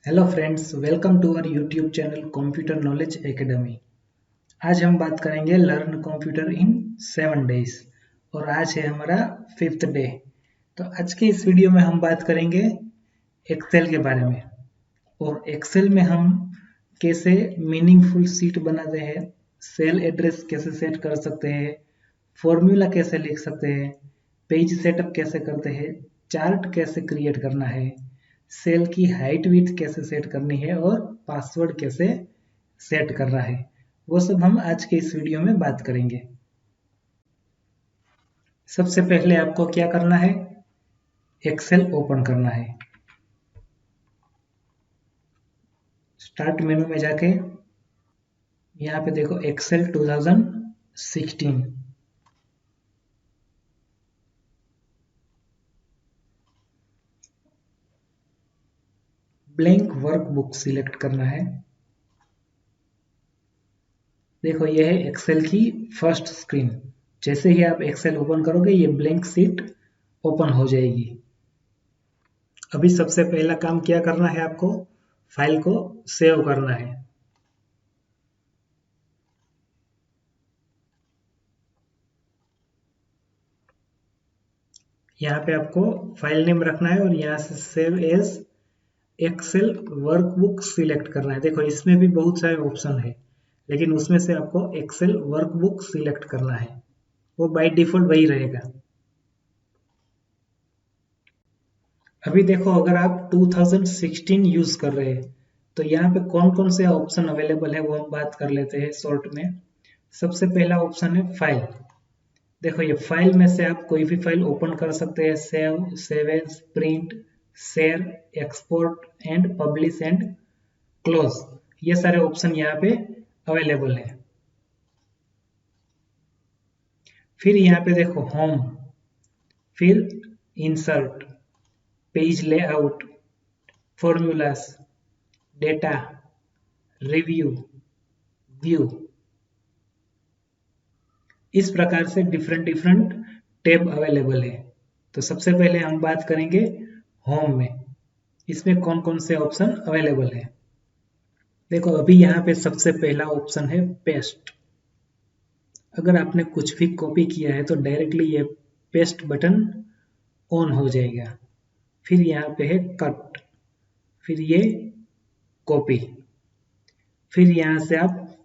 Hello friends, welcome to our YouTube channel computer knowledge academy. आज हम बात करेंगे लर्न कंप्यूटर इन 7 डेज और आज है हमारा 5th डे। तो आज के इस वीडियो में हम बात करेंगे एक्सेल के बारे में और एक्सेल में हम कैसे मीनिंगफुल सीट बनाते हैं, सेल एड्रेस कैसे सेट कर सकते हैं, फॉर्मूला कैसे लिख सकते हैं, पेज सेटअप कैसे करते हैं, चार्ट कैसे क्रिएट करना है, सेल की हाइट विड्थ कैसे सेट करनी है और पासवर्ड कैसे सेट करना है, वो सब हम आज के इस वीडियो में बात करेंगे। सबसे पहले आपको क्या करना है, एक्सेल ओपन करना है। स्टार्ट मेनू में जाके यहाँ पे देखो एक्सेल 2016, ब्लैंक वर्कबुक सिलेक्ट करना है। देखो ये है एक्सेल की फर्स्ट स्क्रीन। जैसे ही आप एक्सेल ओपन करोगे ये ब्लैंक शीट ओपन हो जाएगी। अभी सबसे पहला काम क्या करना है, आपको फाइल को सेव करना है। यहाँ पे आपको फाइल नेम रखना है और यहाँ से save as Excel workbook select करना है। देखो इसमें भी बहुत सारे ऑप्शन है, लेकिन उसमें से आपको एक्सेल वर्कबुक सिलेक्ट करना है, वो बाय डिफॉल्ट वही रहेगा। अभी देखो अगर आप 2016 यूज कर रहे हैं तो यहाँ पे कौन कौन से ऑप्शन अवेलेबल है वो हम बात कर लेते हैं शॉर्ट में। सबसे पहला ऑप्शन है फाइल। देखो ये फाइल में से आप कोई भी फाइल ओपन कर सकते हैं, save, save as, print, share, export and publish and close, ये सारे ऑप्शन यहाँ पे अवेलेबल है। फिर यहाँ पे देखो होम, फिर insert, page layout, formulas, data, review, view, इस प्रकार से डिफरेंट डिफरेंट टैब अवेलेबल है। तो सबसे पहले हम बात करेंगे होम में, इसमें कौन कौन से ऑप्शन अवेलेबल है। देखो अभी यहाँ पे सबसे पहला ऑप्शन है पेस्ट। अगर आपने कुछ भी कॉपी किया है तो डायरेक्टली ये पेस्ट बटन ऑन हो जाएगा। फिर यहाँ पे है कट, फिर ये कॉपी, फिर यहाँ से आप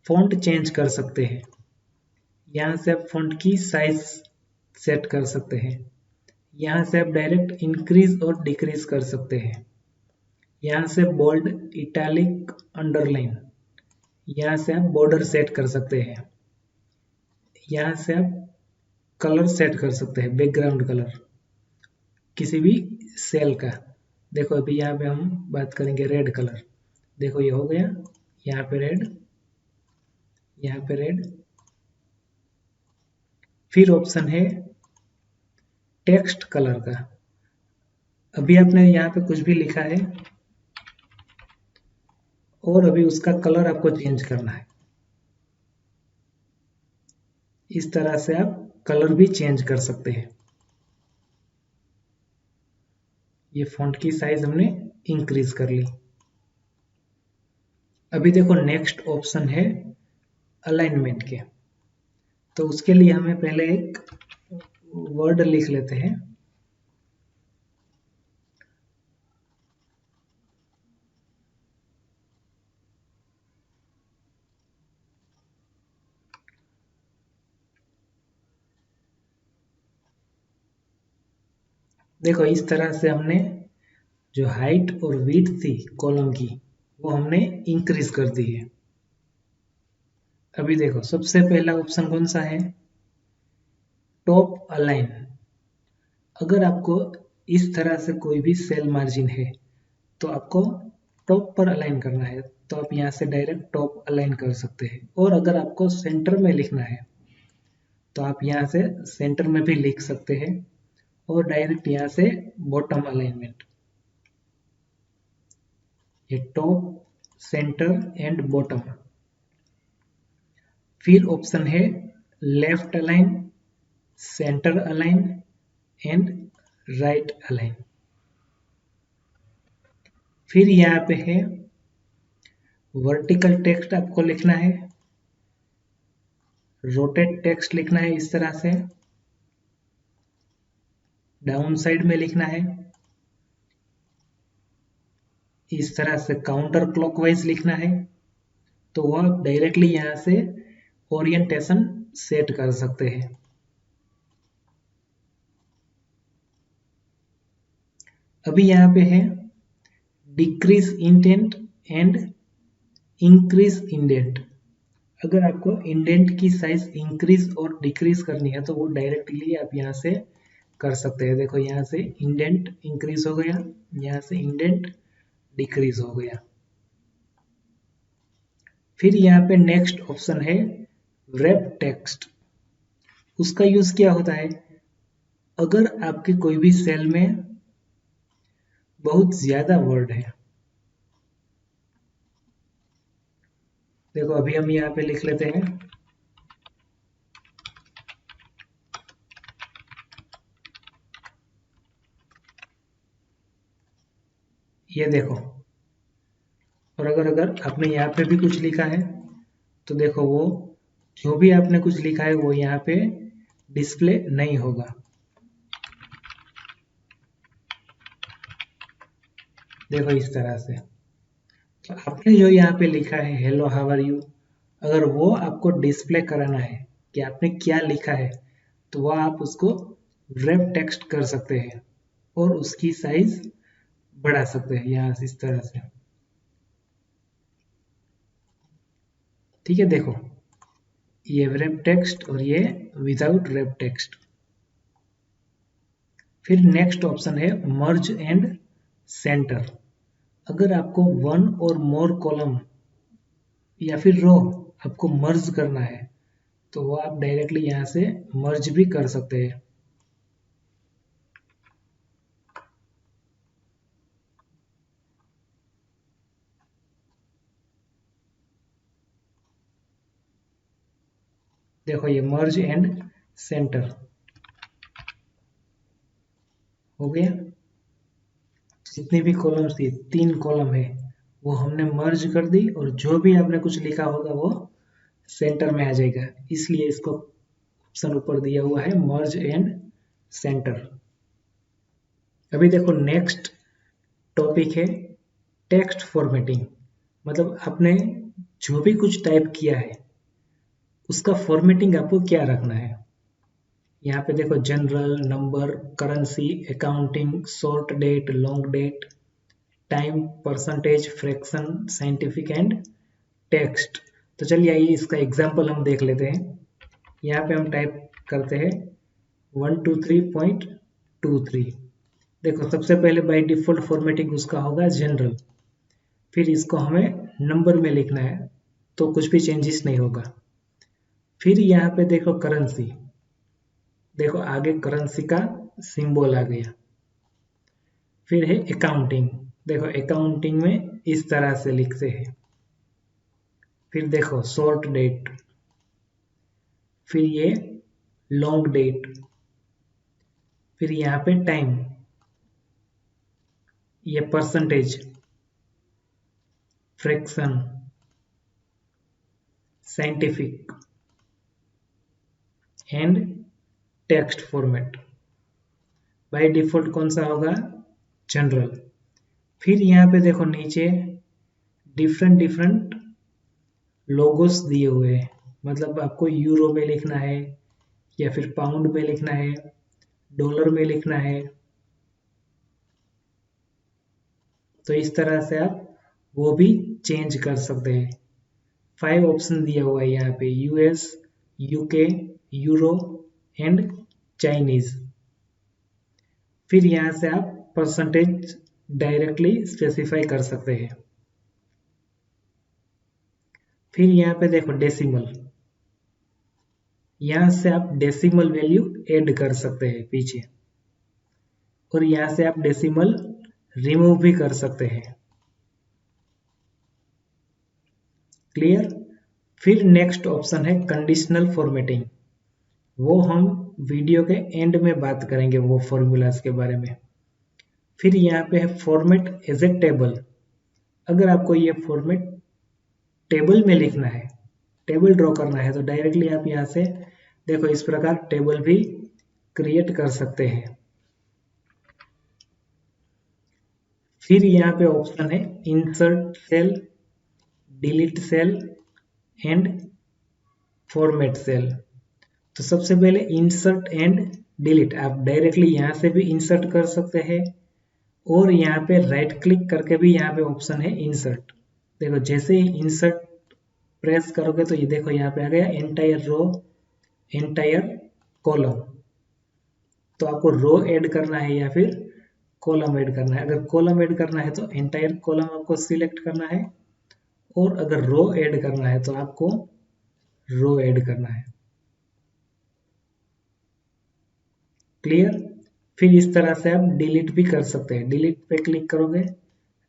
फॉन्ट चेंज कर सकते हैं। यहाँ से आप फॉन्ट की साइज सेट कर सकते हैं। यहाँ से आप डायरेक्ट इंक्रीज और डिक्रीज कर सकते हैं। यहाँ से बोल्ड, इटैलिक, अंडरलाइन, यहाँ से आप बॉर्डर सेट कर सकते हैं। यहाँ से आप कलर सेट कर सकते हैं, बैकग्राउंड कलर किसी भी सेल का। देखो अभी यहाँ पे हम बात करेंगे रेड कलर। देखो ये हो गया, यहाँ पे रेड, यहाँ पे रेड। फिर ऑप्शन है टेक्स्ट कलर का। अभी आपने यहाँ पे कुछ भी लिखा है और अभी उसका कलर आपको चेंज करना है। इस तरह से आप कलर भी चेंज कर सकते हैं। ये फॉन्ट की साइज हमने इंक्रीज कर ली। अभी देखो नेक्स्ट ऑप्शन है अलाइनमेंट के। तो उसके लिए हमें पहले एक वर्ड लिख लेते हैं। देखो इस तरह से हमने जो हाइट और विड्थ थी कॉलम की वो हमने इंक्रीज कर दी है। अभी देखो सबसे पहला ऑप्शन कौन सा है, टॉप अलाइन। अगर आपको इस तरह से कोई भी सेल मार्जिन है तो आपको टॉप पर अलाइन करना है, तो आप यहाँ से डायरेक्ट टॉप अलाइन कर सकते हैं। और अगर आपको सेंटर में लिखना है तो आप यहाँ से सेंटर में भी लिख सकते हैं और डायरेक्ट यहाँ से बॉटम अलाइनमेंट, ये टॉप, सेंटर एंड बॉटम। फिर ऑप्शन है left align, centre align and right align. फिर यहाँ पे है वर्टिकल टेक्स्ट आपको लिखना है, रोटेट टेक्स्ट लिखना है इस तरह से, डाउन साइड में लिखना है इस तरह से, काउंटर क्लॉकवाइज लिखना है। तो वो आप डायरेक्टली यहाँ से ओरिएंटेशन सेट कर सकते हैं। अभी यहाँ पे है decrease indent and increase indent. अगर आपको इंडेंट की साइज इंक्रीज और डिक्रीज करनी है तो वो डायरेक्टली आप यहाँ से कर सकते हैं। देखो यहाँ से इंडेंट इंक्रीज हो गया, यहाँ से इंडेंट डिक्रीज हो गया। फिर यहाँ पे नेक्स्ट ऑप्शन है रैप टेक्स्ट। उसका यूज क्या होता है, अगर आपके कोई भी सेल में बहुत ज्यादा वर्ड है, देखो अभी हम यहाँ पे लिख लेते हैं ये देखो, और अगर आपने यहाँ पे भी कुछ लिखा है तो देखो वो जो भी आपने कुछ लिखा है वो यहाँ पे डिस्प्ले नहीं होगा। देखो इस तरह से, तो आपने जो यहाँ पे लिखा है हेलो हाउ आर यू, अगर वो आपको डिस्प्ले कराना है कि आपने क्या लिखा है तो वह आप उसको रैप टेक्स्ट कर सकते हैं और उसकी साइज बढ़ा सकते हैं यहाँ से इस तरह से। ठीक है, देखो ये रैप टेक्स्ट और ये विदाउट रैप टेक्स्ट। फिर नेक्स्ट ऑप्शन है मर्ज एंड सेंटर। अगर आपको वन और मोर कॉलम या फिर रो आपको मर्ज करना है तो वो आप डायरेक्टली यहाँ से मर्ज भी कर सकते हैं। देखो ये मर्ज एंड सेंटर हो गया। जितनी भी कॉलम्स थी, 3 कॉलम है, वो हमने मर्ज कर दी और जो भी आपने कुछ लिखा होगा वो सेंटर में आ जाएगा, इसलिए इसको ऑप्शन ऊपर दिया हुआ है मर्ज एंड सेंटर। अभी देखो नेक्स्ट टॉपिक है टेक्स्ट फॉर्मेटिंग। मतलब आपने जो भी कुछ टाइप किया है उसका फॉर्मेटिंग आपको क्या रखना है। यहाँ पे देखो general, number, currency, accounting, short date, long date, time, percentage, fraction, scientific and text. तो चलिए आइए इसका एग्जांपल हम देख लेते हैं। यहाँ पे हम टाइप करते हैं 123.23। देखो सबसे पहले बाय डिफॉल्ट फॉर्मेटिंग उसका होगा जनरल, फिर इसको हमें नंबर में लिखना है तो कुछ भी चेंजेस नहीं होगा। फिर यहाँ पे देखो करेंसी, देखो आगे करेंसी का सिंबल आ गया। फिर है अकाउंटिंग, देखो अकाउंटिंग में इस तरह से लिखते हैं। फिर देखो शॉर्ट डेट, फिर ये लॉन्ग डेट, फिर यहाँ पे टाइम, ये percentage, fraction, scientific and text format. By default कौन सा होगा, जनरल। फिर यहाँ पे देखो नीचे डिफरेंट डिफरेंट लोगोस दिए हुए हैं, मतलब आपको यूरो में लिखना है या फिर पाउंड में लिखना है, डॉलर में लिखना है, तो इस तरह से आप वो भी चेंज कर सकते हैं। 5 ऑप्शन दिया हुआ है यहाँ पे, US, UK, euro and Chinese. फिर यहाँ से आप परसेंटेज डायरेक्टली स्पेसिफाई कर सकते हैं। फिर यहाँ पे देखो डेसिमल, यहाँ से आप डेसिमल वैल्यू ऐड कर सकते हैं पीछे, और यहाँ से आप डेसिमल रिमूव भी कर सकते हैं। क्लियर। फिर नेक्स्ट ऑप्शन है कंडीशनल फॉर्मेटिंग, वो हम वीडियो के एंड में बात करेंगे वो फॉर्मूलाज के बारे में। फिर यहाँ पे है फॉर्मेट एज ए टेबल, अगर आपको ये फॉर्मेट टेबल में लिखना है, टेबल ड्रॉ करना है, तो डायरेक्टली आप यहाँ से देखो इस प्रकार टेबल भी क्रिएट कर सकते हैं। फिर यहाँ पे ऑप्शन है insert cell, delete cell and format cell. तो सबसे पहले इंसर्ट एंड डिलीट, आप डायरेक्टली यहाँ से भी इंसर्ट कर सकते हैं और यहाँ पे राइट क्लिक करके भी यहाँ पे ऑप्शन है इंसर्ट। देखो जैसे ही इंसर्ट प्रेस करोगे तो ये देखो यहाँ पे आ गया एंटायर रो, एंटायर कॉलम। तो आपको रो ऐड करना है या फिर कॉलम ऐड करना है। अगर कॉलम ऐड करना है तो एंटायर कॉलम आपको सिलेक्ट करना है और अगर रो ऐड करना है तो आपको रो ऐड करना है। क्लियर। फिर इस तरह से आप डिलीट भी कर सकते हैं। डिलीट पे क्लिक करोगे,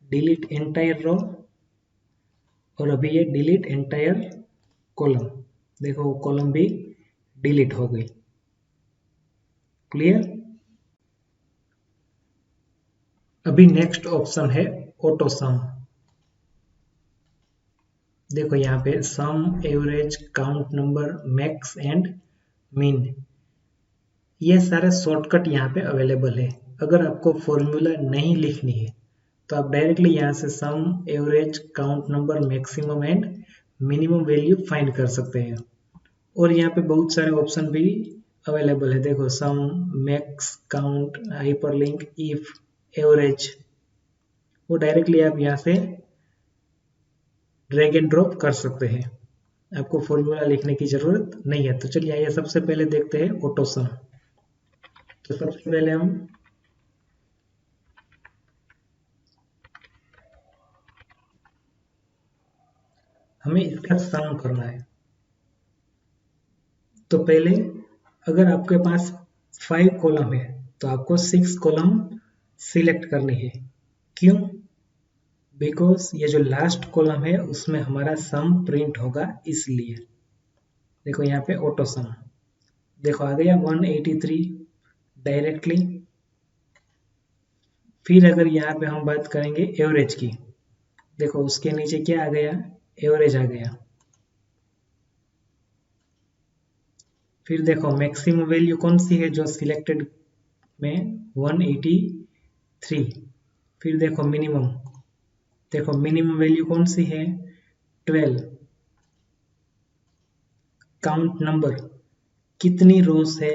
डिलीट एंटायर रो, और अभी ये डिलीट एंटायर कॉलम, देखो कॉलम भी डिलीट हो गई। क्लियर। अभी नेक्स्ट ऑप्शन है ऑटो सम। देखो यहाँ पे sum, average, count number, max and mean, ये सारे शॉर्टकट यहाँ पे अवेलेबल है। अगर आपको फॉर्मूला नहीं लिखनी है तो आप डायरेक्टली यहाँ से sum, average, count number, maximum and minimum value find कर सकते हैं। और यहाँ पे बहुत सारे ऑप्शन भी अवेलेबल है। देखो sum, max, count, hyperlink, if, average, वो डायरेक्टली आप यहाँ से ड्रैग एंड ड्रॉप कर सकते हैं। आपको फॉर्मूला लिखने की जरूरत नहीं है। तो चलिए आइए सबसे पहले देखते हैं ऑटो सम। तो सबसे पहले हमें इसका सम करना है। तो पहले अगर आपके पास 5 कॉलम है तो आपको 6 कॉलम सिलेक्ट करनी है। क्यों? बिकॉज ये जो लास्ट कॉलम है उसमें हमारा सम प्रिंट होगा, इसलिए। देखो यहाँ पे ऑटो सम, देखो आ गया 183 डायरेक्टली। फिर अगर यहाँ पे हम बात करेंगे एवरेज की, देखो उसके नीचे क्या आ गया, एवरेज आ गया। फिर देखो मैक्सिमम वैल्यू कौन सी है जो सिलेक्टेड में, 183। फिर देखो मिनिमम, देखो मिनिमम वैल्यू कौन सी है, 12। काउंट नंबर, कितनी रोज है,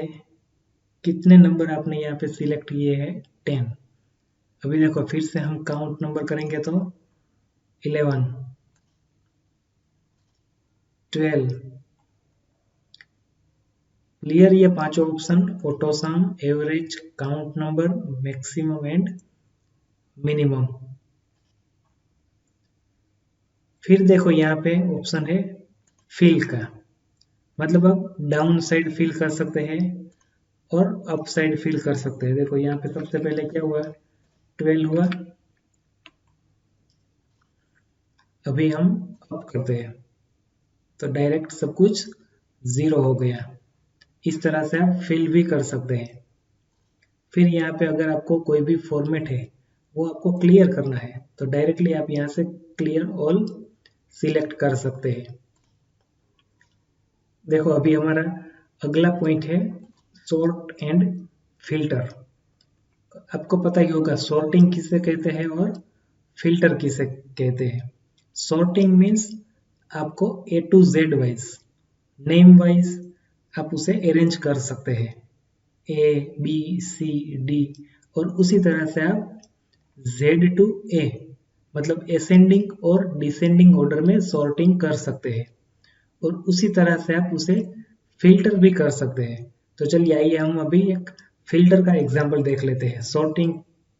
कितने नंबर आपने यहाँ पे सिलेक्ट किए हैं, 10। अभी देखो फिर से हम काउंट नंबर करेंगे तो 11, 12। क्लियर। ये पांचों option auto some, average, count number, maximum and minimum. फिर देखो यहाँ पे ऑप्शन है फिल का, मतलब आप डाउन साइड फिल कर सकते हैं और अप साइड फिल कर सकते हैं। देखो यहाँ पे सबसे पहले क्या हुआ, 12 हुआ। अभी हम अप करते हैं तो डायरेक्ट सब कुछ 0 हो गया। इस तरह से आप फिल भी कर सकते हैं। फिर यहाँ पे अगर आपको कोई भी फॉर्मेट है वो आपको क्लियर करना है तो डायरेक्टली आप यहाँ से क्लियर ऑल सिलेक्ट कर सकते हैं। देखो अभी हमारा अगला पॉइंट है सॉर्ट एंड फिल्टर। आपको पता ही होगा सॉर्टिंग किसे कहते हैं और फिल्टर किसे कहते हैं। सॉर्टिंग मीन्स आपको A to Z wise, name wise आप उसे अरेंज कर सकते हैं, A, B, C, D, और उसी तरह से आप Z to A मतलब असेंडिंग और डिसेंडिंग ऑर्डर में सॉर्टिंग कर सकते हैं। और उसी तरह से आप उसे फिल्टर भी कर सकते हैं। तो चलिए आइए हम अभी एक फिल्टर का एग्जांपल देख लेते हैं। सॉर्टिंग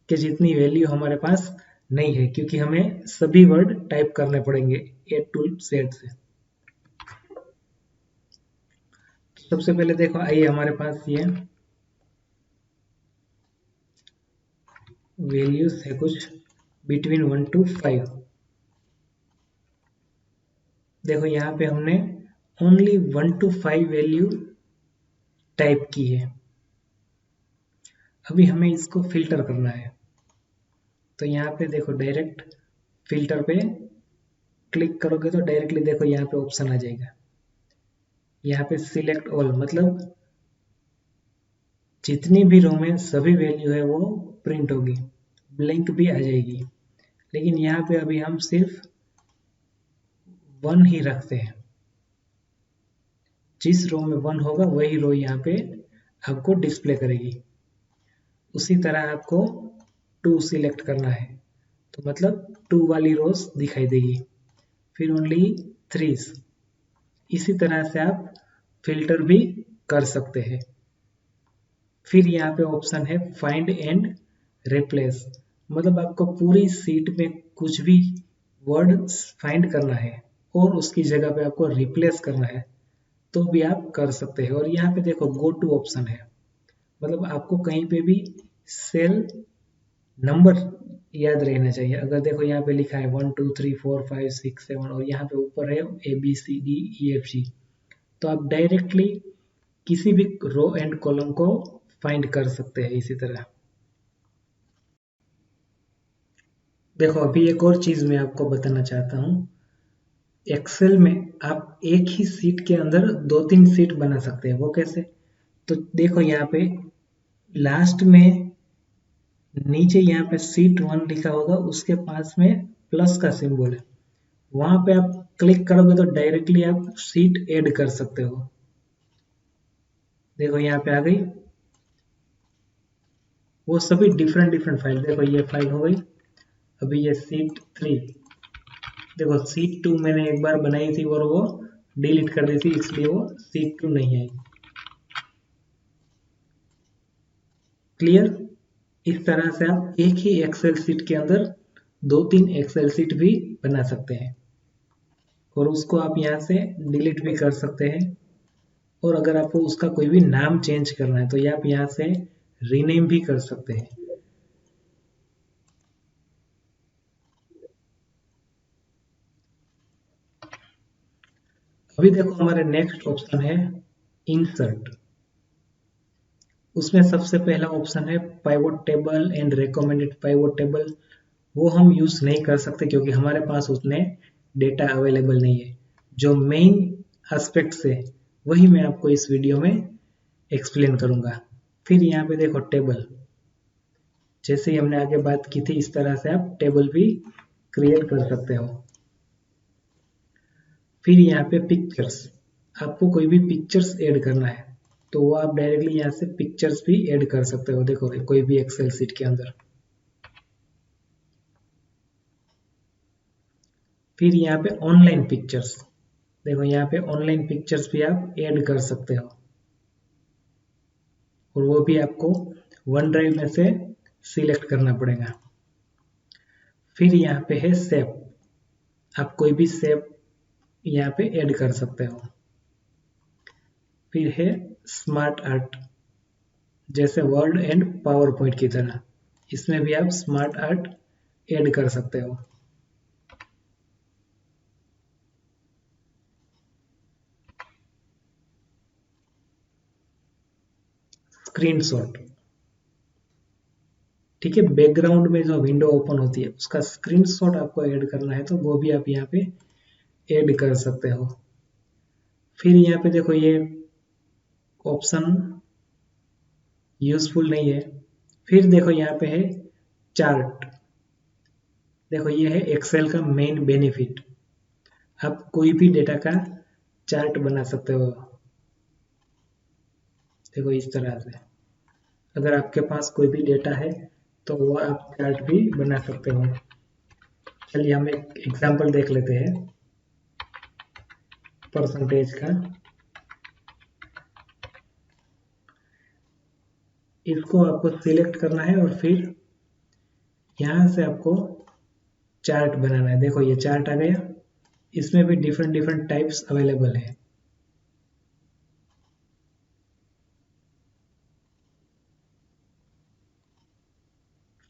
के जितनी वैल्यू हमारे पास नहीं है क्योंकि हमें सभी वर्ड टाइप करने पड़ेंगे A to Z से। सबसे पहले देखो आइए हमारे पास ये वैल्यूज है कुछ बिटवीन 1 to 5। देखो यहाँ पे हमने ओनली 1 to 5 वैल्यू टाइप की है। अभी हमें इसको फिल्टर करना है तो यहाँ पे देखो डायरेक्ट फिल्टर पे क्लिक करोगे तो डायरेक्टली देखो यहाँ पे ऑप्शन आ जाएगा। यहाँ पे सिलेक्ट ऑल मतलब जितनी भी रो में सभी वैल्यू है वो प्रिंट होगी, ब्लैंक भी आ जाएगी। लेकिन यहाँ पे अभी हम सिर्फ 1 ही रखते हैं, जिस रो में 1 होगा वही रो यहाँ पे आपको डिस्प्ले करेगी। उसी तरह आपको 2 सिलेक्ट करना है तो मतलब 2 वाली रोज दिखाई देगी, फिर ओनली 3। इसी तरह से आप फिल्टर भी कर सकते हैं। फिर यहाँ पे ऑप्शन है फाइंड एंड रिप्लेस, मतलब आपको पूरी सीट में कुछ भी वर्ड फाइंड करना है और उसकी जगह पे आपको रिप्लेस करना है तो भी आप कर सकते हैं। और यहाँ पे देखो गो टू ऑप्शन है, मतलब आपको कहीं पे भी सेल नंबर याद रहना चाहिए। अगर देखो यहाँ पे लिखा है 1 2 3 4 5 6 7 और यहाँ पे ऊपर है ABCDEFG, तो आप डायरेक्टली किसी भी रो एंड कॉलम को फाइंड कर सकते हैं इसी तरह। देखो अभी एक और चीज मैं आपको बताना चाहता हूँ, एक्सेल में आप एक ही सीट के अंदर 2-3 सीट बना सकते हैं। वो कैसे? तो देखो यहाँ पे लास्ट में नीचे यहाँ पे सीट 1 लिखा होगा, उसके पास में प्लस का सिंबल है, वहां पे आप क्लिक करोगे तो डायरेक्टली आप सीट ऐड कर सकते हो। देखो यहाँ पे आ गई, वो सभी डिफरेंट डिफरेंट फाइल। देखो ये फाइल हो गई, अभी ये सीट 3, देखो सीट 2 मैंने एक बार बनाई थी और वो डिलीट कर दी थी, इसलिए वो सीट 2 नहीं आई। क्लियर? इस तरह से आप एक ही एक्सेल सीट के अंदर 2-3 एक्सेल सीट भी बना सकते हैं और उसको आप यहाँ से डिलीट भी कर सकते हैं। और अगर आपको उसका कोई भी नाम चेंज करना है तो ये आप यहाँ से रीनेम भी कर सकते हैं। अभी देखो हमारे नेक्स्ट ऑप्शन है इंसर्ट। उसमें सबसे पहला ऑप्शन है pivot table and recommended pivot table. वो हम यूज नहीं कर सकते क्योंकि हमारे पास उतने डेटा अवेलेबल नहीं है। जो मेन एस्पेक्ट्स है वही मैं आपको इस वीडियो में एक्सप्लेन करूंगा। फिर यहाँ पे देखो टेबल, जैसे ही हमने आगे बात की थी इस तरह से आप टेबल भी क्रिएट कर सकते हो। फिर यहाँ पे पिक्चर्स, आपको कोई भी पिक्चर्स ऐड करना है तो वो आप डायरेक्टली यहाँ से पिक्चर्स भी ऐड कर सकते हो। देखो कोई भी एक्सेल सीट के अंदर। फिर यहाँ पे ऑनलाइन पिक्चर्स, देखो यहाँ पे ऑनलाइन पिक्चर्स भी आप ऐड कर सकते हो और वो भी आपको वन ड्राइव में से सिलेक्ट करना पड़ेगा। फिर यहाँ पे है शेप, आप कोई भी शेप यहाँ पे ऐड कर सकते हो। फिर है स्मार्ट आर्ट, जैसे वर्ड एंड पावर पॉइंट की तरह इसमें भी आप स्मार्ट आर्ट ऐड कर सकते हो। स्क्रीनशॉट, ठीक है, बैकग्राउंड में जो विंडो ओपन होती है उसका स्क्रीनशॉट आपको ऐड करना है तो वो भी आप यहाँ पे ऐड कर सकते हो। फिर यहाँ पे देखो ये ऑप्शन यूजफुल नहीं है। फिर देखो यहाँ पे है चार्ट, देखो ये है एक्सेल का मेन बेनिफिट, आप कोई भी डेटा का चार्ट बना सकते हो। देखो इस तरह से अगर आपके पास कोई भी डेटा है तो वो आप चार्ट भी बना सकते हो। चलिए हम एक एग्जांपल देख लेते हैं परसेंटेज का। इसको आपको सिलेक्ट करना है और फिर यहाँ से आपको चार्ट बनाना है। देखो ये चार्ट आ गया, इसमें भी डिफरेंट डिफरेंट टाइप्स अवेलेबल है।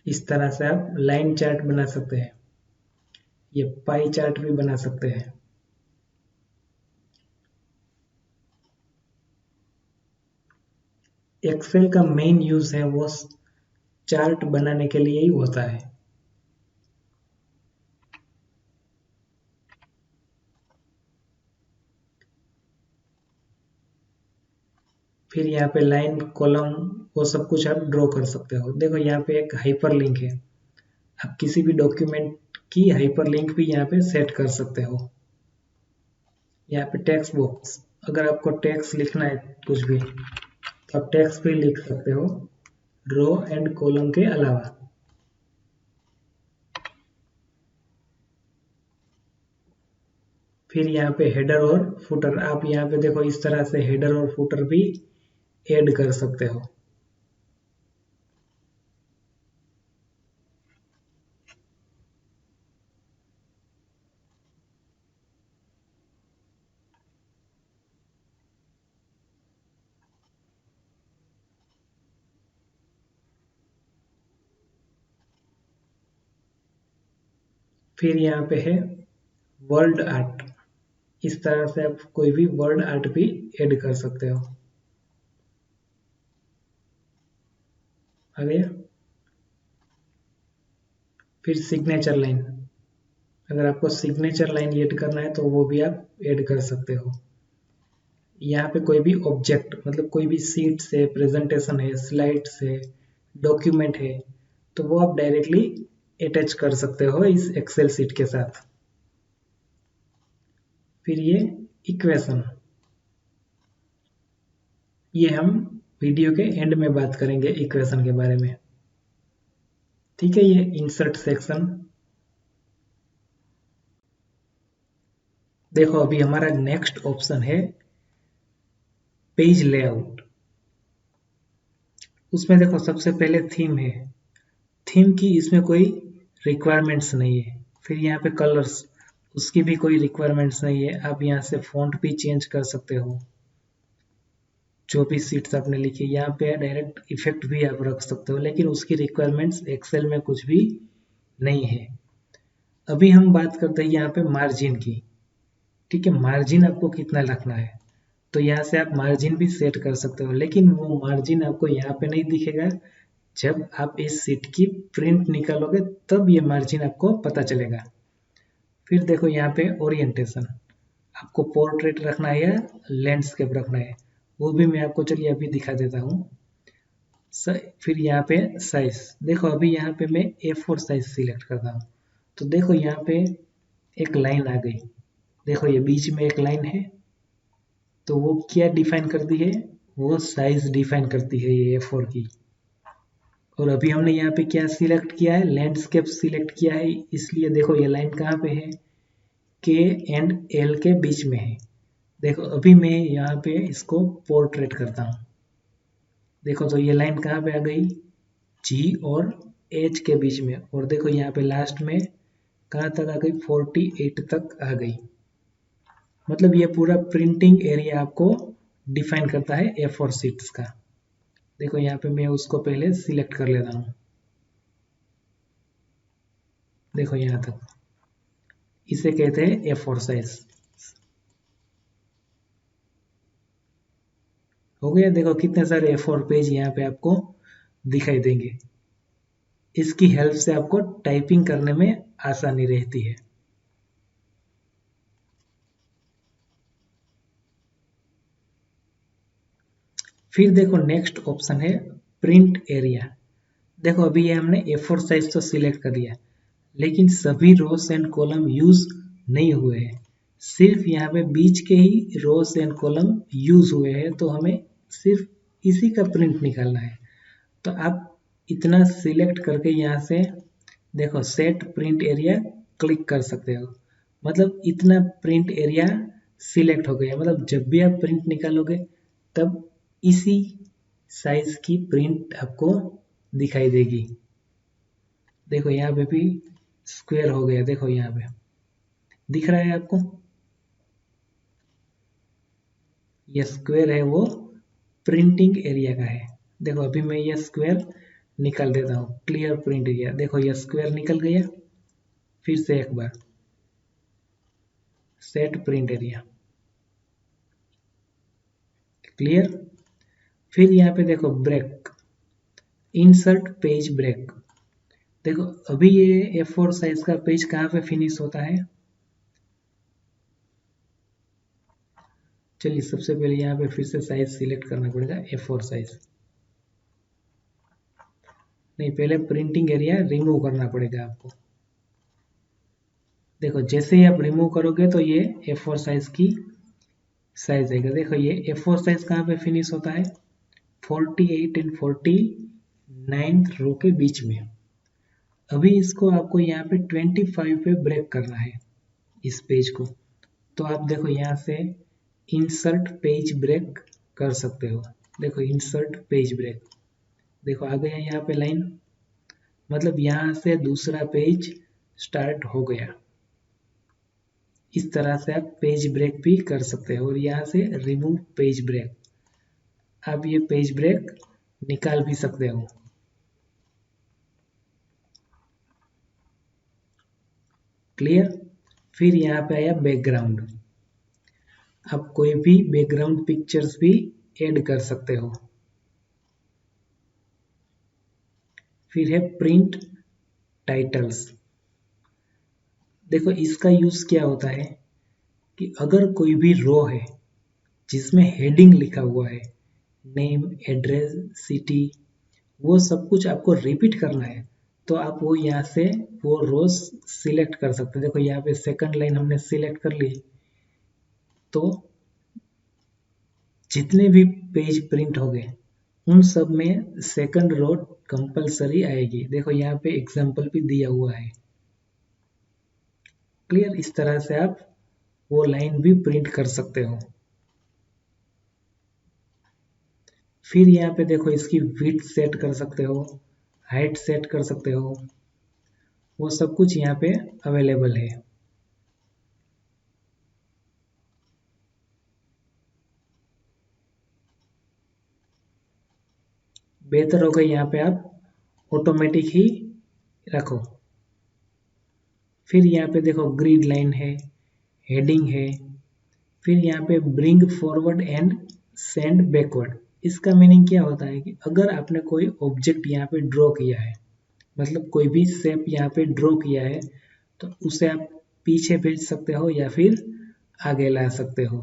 इस तरह से आप लाइन चार्ट बना सकते हैं, ये पाई चार्ट भी बना सकते हैं। एक्सेल का मेन यूज है वो चार्ट बनाने के लिए ही होता है। फिर यहाँ पे लाइन कॉलम वो सब कुछ आप ड्रॉ कर सकते हो। देखो यहाँ पे एक हाइपर लिंक है, आप किसी भी डॉक्यूमेंट की हाइपर लिंक भी यहाँ पे सेट कर सकते हो। यहाँ पे टेक्स्ट बॉक्स, अगर आपको टेक्स्ट लिखना है कुछ भी तो आप टेक्स्ट भी लिख सकते हो रो एंड कॉलम के अलावा। फिर यहाँ पे हेडर और फुटर, आप यहाँ पे देखो इस तरह से हेडर और फुटर भी ऐड कर सकते हो। फिर यहाँ पे है वर्ड आर्ट, इस तरह से आप कोई भी वर्ड आर्ट भी ऐड कर सकते हो। आ गया। फिर सिग्नेचर लाइन, अगर आपको सिग्नेचर लाइन ऐड करना है तो वो भी आप ऐड कर सकते हो। यहाँ पे कोई भी ऑब्जेक्ट, मतलब कोई भी सीट है, प्रेजेंटेशन है, स्लाइड्स है, डॉक्यूमेंट है, तो वो आप डायरेक्टली अटैच कर सकते हो इस एक्सेल सीट के साथ। फिर ये इक्वेशन, ये हम वीडियो के एंड में बात करेंगे इक्वेशन के बारे में। ठीक है, ये इंसर्ट सेक्शन। देखो अभी हमारा नेक्स्ट ऑप्शन है पेज लेआउट। उसमें देखो सबसे पहले थीम है, थीम की इसमें कोई रिक्वायरमेंट्स नहीं है। फिर यहाँ पे कलर्स, उसकी भी कोई रिक्वायरमेंट्स नहीं है। आप यहाँ से फॉन्ट भी चेंज कर सकते हो, जो भी सीट्स आपने लिखी। यहाँ पे डायरेक्ट इफेक्ट भी आप रख सकते हो, लेकिन उसकी रिक्वायरमेंट्स एक्सेल में कुछ भी नहीं है। अभी हम बात करते हैं यहाँ पे मार्जिन की। ठीक है, मार्जिन आपको कितना रखना है, तो यहाँ से आप मार्जिन भी सेट कर सकते हो, लेकिन वो मार्जिन आपको यहाँ पे नहीं दिखेगा। जब आप इस सीट की प्रिंट निकालोगे तब ये मार्जिन आपको पता चलेगा। फिर देखो यहाँ पे ओरिएंटेशन, आपको पोर्ट्रेट रखना है या लैंडस्केप रखना है, वो भी मैं आपको चलिए अभी दिखा देता हूँ। फिर यहाँ पे साइज, देखो अभी यहाँ पे मैं A4 साइज सिलेक्ट करता हूँ, तो देखो यहाँ पे एक लाइन आ गई। देखो ये बीच में एक लाइन है, तो वो क्या डिफाइन करती है, वो साइज डिफाइन करती है ये A4 की। और अभी हमने यहाँ पे क्या सिलेक्ट किया है, लैंडस्केप सिलेक्ट किया है, इसलिए देखो ये लाइन कहाँ पे है, के एंड एल के बीच में है। देखो अभी मैं यहाँ पे इसको पोर्ट्रेट करता हूँ, देखो तो ये लाइन कहाँ पे आ गई, जी और एच के बीच में। और देखो यहाँ पे लास्ट में कहाँ तक आ गई, 48 तक आ गई। मतलब ये पूरा प्रिंटिंग एरिया आपको डिफाइन करता है A4 शीट्स का। देखो यहाँ पे मैं उसको पहले सिलेक्ट कर लेता हूँ, देखो यहाँ तक, इसे कहते हैं A4 साइज। हो गया। देखो कितने सारे A4 पेज यहाँ पे आपको दिखाई देंगे। इसकी हेल्प से आपको टाइपिंग करने में आसानी रहती है। फिर देखो नेक्स्ट ऑप्शन है प्रिंट एरिया। देखो अभी ये हमने A4 साइज तो सिलेक्ट कर लिया, लेकिन सभी रोज एंड कॉलम यूज नहीं हुए हैं, सिर्फ यहाँ पे बीच के ही रोज एंड कॉलम यूज हुए हैं, तो हमें सिर्फ इसी का प्रिंट निकालना है। तो आप इतना सिलेक्ट करके यहाँ से देखो सेट प्रिंट एरिया क्लिक कर सकते हो। मतलब इतना प्रिंट एरिया सिलेक्ट हो गया, मतलब जब भी आप प्रिंट निकालोगे तब इसी साइज की प्रिंट आपको दिखाई देगी। देखो यहाँ पे भी स्क्वायर हो गया, देखो यहाँ पे दिख रहा है आपको, ये स्क्वायर है वो प्रिंटिंग एरिया का है। देखो अभी मैं ये स्क्वायर निकाल देता हूँ, क्लियर प्रिंट एरिया, देखो ये स्क्वायर निकल गया। फिर से एक बार सेट प्रिंट एरिया, क्लियर। फिर यहाँ पे देखो ब्रेक, इंसर्ट पेज ब्रेक। देखो अभी ये A4 साइज का पेज कहाँ पे फिनिश होता है, चलिए सबसे पहले यहाँ पे फिर से साइज सिलेक्ट करना पड़ेगा, A4 साइज। नहीं, पहले प्रिंटिंग एरिया रिमूव करना पड़ेगा आपको। देखो जैसे ही आप रिमूव करोगे तो ये A4 साइज की साइज आएगा। देखो ये A4 साइज कहाँ पे फिनिश होता है, 48 एंड 49 रो के बीच में। अभी इसको आपको यहाँ पे 25 पे ब्रेक करना है इस पेज को। तो आप देखो यहाँ से इंसर्ट पेज ब्रेक कर सकते हो। देखो इंसर्ट पेज ब्रेक, देखो आ गया यहाँ पे लाइन, मतलब यहाँ से दूसरा पेज स्टार्ट हो गया। इस तरह से आप पेज ब्रेक भी कर सकते हो। और यहाँ से रिमूव पेज ब्रेक, आप ये पेज ब्रेक निकाल भी सकते हो। क्लियर। फिर यहाँ पे आया बैकग्राउंड, आप कोई भी बैकग्राउंड पिक्चर्स भी ऐड कर सकते हो। फिर है प्रिंट टाइटल्स। देखो इसका यूज क्या होता है कि अगर कोई भी रो है जिसमें हेडिंग लिखा हुआ है, नेम, एड्रेस, सिटी, वो सब कुछ आपको रिपीट करना है, तो आप वो यहाँ से वो रोज सिलेक्ट कर सकते हैं। देखो यहाँ पे सेकंड लाइन हमने सिलेक्ट कर ली, तो जितने भी पेज प्रिंट हो गए उन सब में सेकंड रो कंपलसरी आएगी। देखो यहाँ पे एग्जांपल भी दिया हुआ है। क्लियर। इस तरह से आप वो लाइन भी प्रिंट कर सकते हो। फिर यहाँ पे देखो इसकी विड्थ सेट कर सकते हो, हाइट सेट कर सकते हो, वो सब कुछ यहाँ पे अवेलेबल है। बेहतर होगा यहाँ पे आप ऑटोमेटिक ही रखो। फिर यहाँ पे देखो ग्रिड लाइन है, हेडिंग है। फिर यहाँ पे bring forward and send backward. इसका मीनिंग क्या होता है कि अगर आपने कोई ऑब्जेक्ट यहाँ पे ड्रॉ किया है, मतलब कोई भी शेप यहाँ पे ड्रॉ किया है, तो उसे आप पीछे भेज सकते हो या फिर आगे ला सकते हो।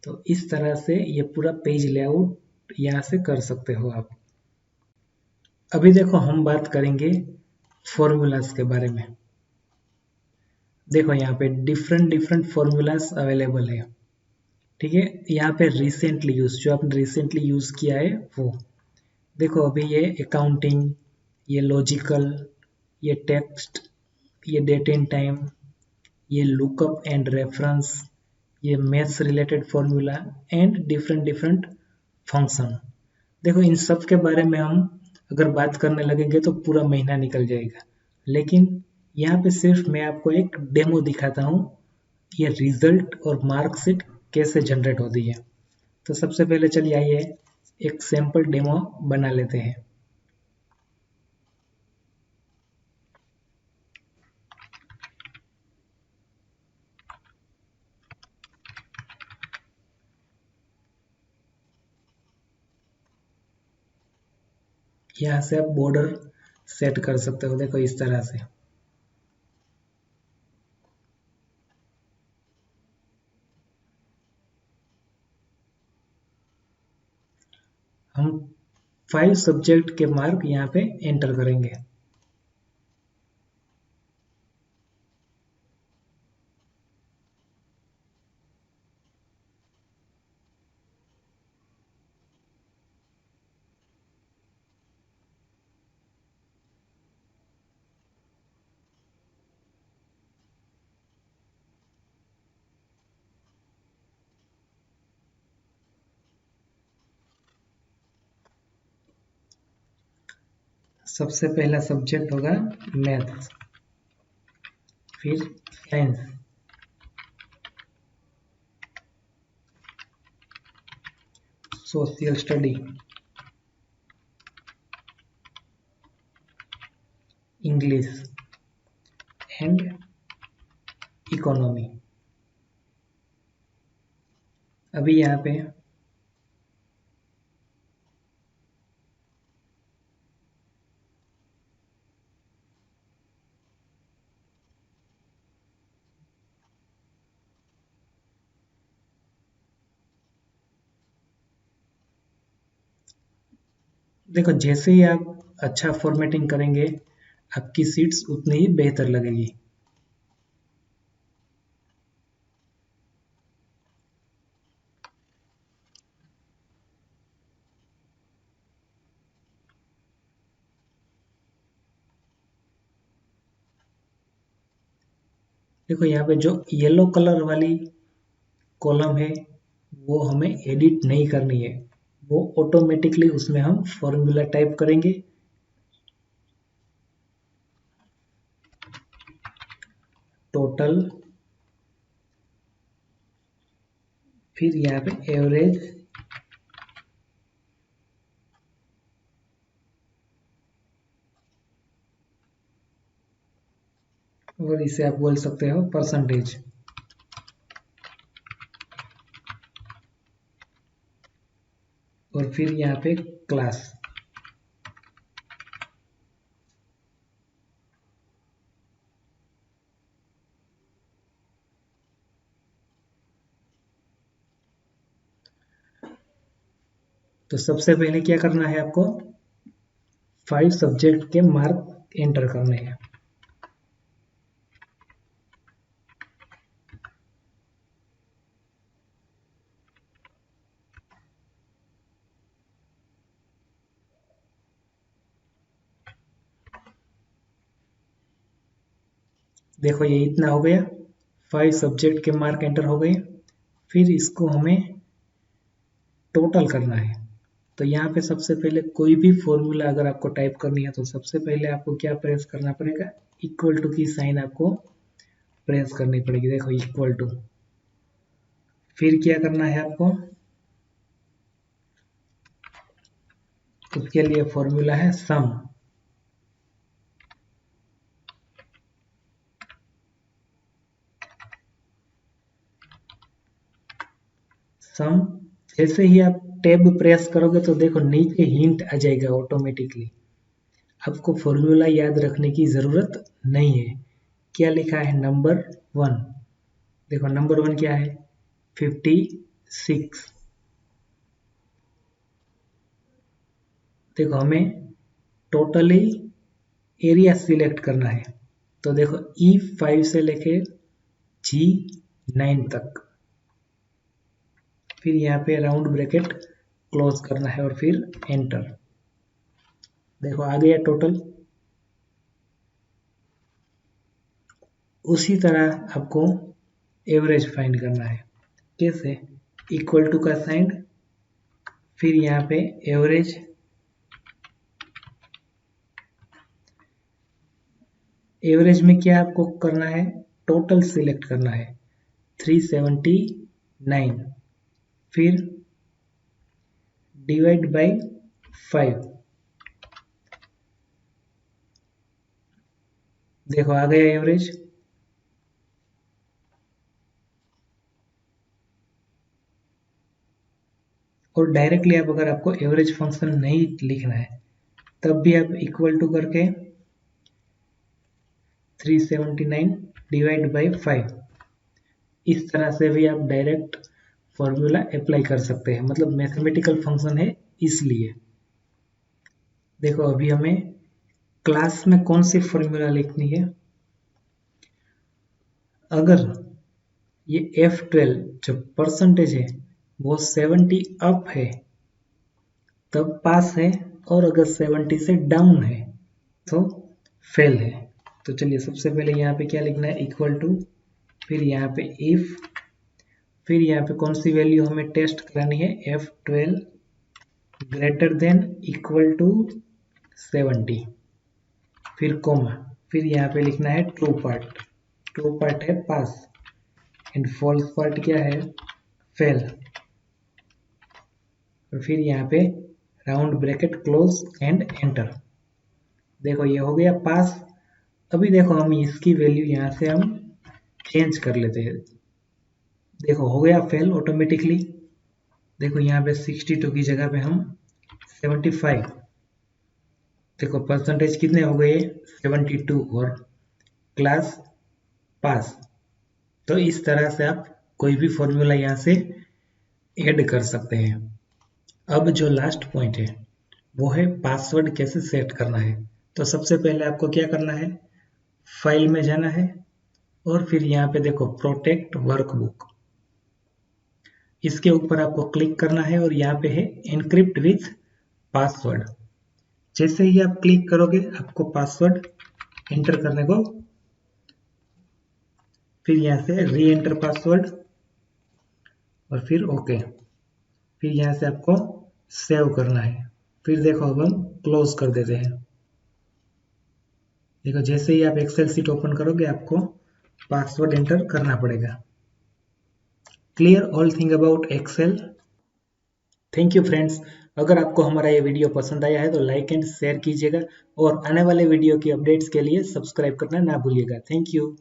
तो इस तरह से ये पूरा पेज लेआउट यहाँ से कर सकते हो आप। अभी देखो हम बात करेंगे फॉर्मूलाज के बारे में। देखो यहाँ पे डिफरेंट डिफरेंट फॉर्मूलाज अवेलेबल है। ठीक है, यहाँ पे रिसेंटली यूज, जो आपने रिसेंटली यूज किया है वो देखो। अभी ये अकाउंटिंग, ये लॉजिकल, ये टेक्स्ट, ये डेट एंड टाइम, ये लुकअप एंड रेफरेंस, ये maths related formula and different different function. देखो इन सब के बारे में हम अगर बात करने लगेंगे तो पूरा महीना निकल जाएगा, लेकिन यहाँ पे सिर्फ मैं आपको एक डेमो दिखाता हूँ ये रिजल्ट और मार्कशीट कैसे जनरेट होती है। तो सबसे पहले चलिए आइए एक सैंपल डेमो बना लेते हैं। यहाँ से आप बॉर्डर सेट कर सकते हो, देखो इस तरह से। हम 5 सब्जेक्ट के मार्क यहाँ पे एंटर करेंगे। सबसे पहला सब्जेक्ट होगा मैथ्स, फिर science, social study, English and economy. अभी यहाँ पे देखो जैसे ही आप अच्छा फॉर्मेटिंग करेंगे आपकी सीट्स उतनी ही बेहतर लगेगी। देखो यहाँ पे जो येलो कलर वाली कॉलम है वो हमें एडिट नहीं करनी है, वो ऑटोमेटिकली उसमें हम फॉर्मूला टाइप करेंगे। टोटल, फिर यहाँ पे एवरेज, और इसे आप बोल सकते हो परसेंटेज। और फिर यहाँ पे क्लास। तो सबसे पहले क्या करना है आपको, 5 सब्जेक्ट के मार्क एंटर करने हैं। देखो ये इतना हो गया, 5 सब्जेक्ट के मार्क एंटर हो गए। फिर इसको हमें टोटल करना है। तो यहाँ पे सबसे पहले कोई भी फॉर्मूला अगर आपको टाइप करनी है तो सबसे पहले आपको क्या प्रेस करना पड़ेगा, इक्वल टू की साइन आपको प्रेस करनी पड़ेगी। देखो इक्वल टू, फिर क्या करना है आपको, उसके लिए फॉर्मूला है सम। सम, जैसे ही आप टैब प्रेस करोगे तो देखो नीचे हिंट आ जाएगा ऑटोमेटिकली। आपको फॉर्मूला याद रखने की जरूरत नहीं है। क्या लिखा है, नंबर 1। देखो नंबर 1 क्या है, 56। देखो हमें टोटली एरिया सिलेक्ट करना है। तो देखो E5 से लेके G9 तक, फिर यहाँ पे राउंड ब्रैकेट क्लोज करना है और फिर एंटर। देखो आ गया टोटल। उसी तरह आपको एवरेज फाइंड करना है। कैसे, इक्वल टू का साइन, फिर यहाँ पे एवरेज, एवरेज में क्या आपको करना है, टोटल सिलेक्ट करना है 379, फिर डिवाइड बाय 5। देखो आ गया एवरेज। और डायरेक्टली आप अगर आपको एवरेज फंक्शन नहीं लिखना है तब भी आप इक्वल टू करके 379 डिवाइड बाय 5, इस तरह से भी आप डायरेक्ट फॉर्मूला अप्लाई कर सकते हैं। मतलब मैथमेटिकल फंक्शन है इसलिए। देखो अभी हमें क्लास में कौन सी फॉर्मूला लिखनी है, अगर ये F12 जो परसेंटेज है वो 70 अप है तब पास है, और अगर 70 से डाउन है तो फेल है। तो चलिए सबसे पहले यहाँ पे क्या लिखना है, इक्वल टू, फिर यहाँ पे इफ, फिर यहाँ पे कौन सी वैल्यू हमें टेस्ट करानी है, F12 greater than equal to 70, फिर कोमा, फिर यहाँ पे लिखना है ट्रू पार्ट। ट्रू पार्ट है पास एंड फॉल्स पार्ट क्या है, फेल। और फिर यहाँ पे round bracket close and enter. देखो ये हो गया पास। अभी देखो हम इसकी वैल्यू यहाँ से हम चेंज कर लेते हैं। देखो हो गया फेल ऑटोमेटिकली। देखो यहाँ पे 62 की जगह पे हम 75, देखो परसेंटेज कितने हो गए 72, और क्लास पास। तो इस तरह से आप कोई भी फॉर्मूला यहाँ से ऐड कर सकते हैं। अब जो लास्ट पॉइंट है वो है पासवर्ड कैसे सेट करना है। तो सबसे पहले आपको क्या करना है, फाइल में जाना है और फिर यहाँ पे देखो प्रोटेक्ट वर्कबुक, इसके ऊपर आपको क्लिक करना है और यहाँ पे है एनक्रिप्ट विथ पासवर्ड। जैसे ही आप क्लिक करोगे आपको पासवर्ड एंटर करने को, फिर यहाँ से री एंटर पासवर्ड और फिर ओके, फिर यहाँ से आपको सेव करना है। फिर देखो अब हम क्लोज कर देते हैं। देखो जैसे ही आप एक्सेल सीट ओपन करोगे आपको पासवर्ड एंटर करना पड़ेगा। Clear all thing about Excel. Thank you friends. अगर आपको हमारा ये वीडियो पसंद आया है तो लाइक एंड शेयर कीजिएगा और आने वाले वीडियो की अपडेट्स के लिए सब्सक्राइब करना ना भूलिएगा। Thank you.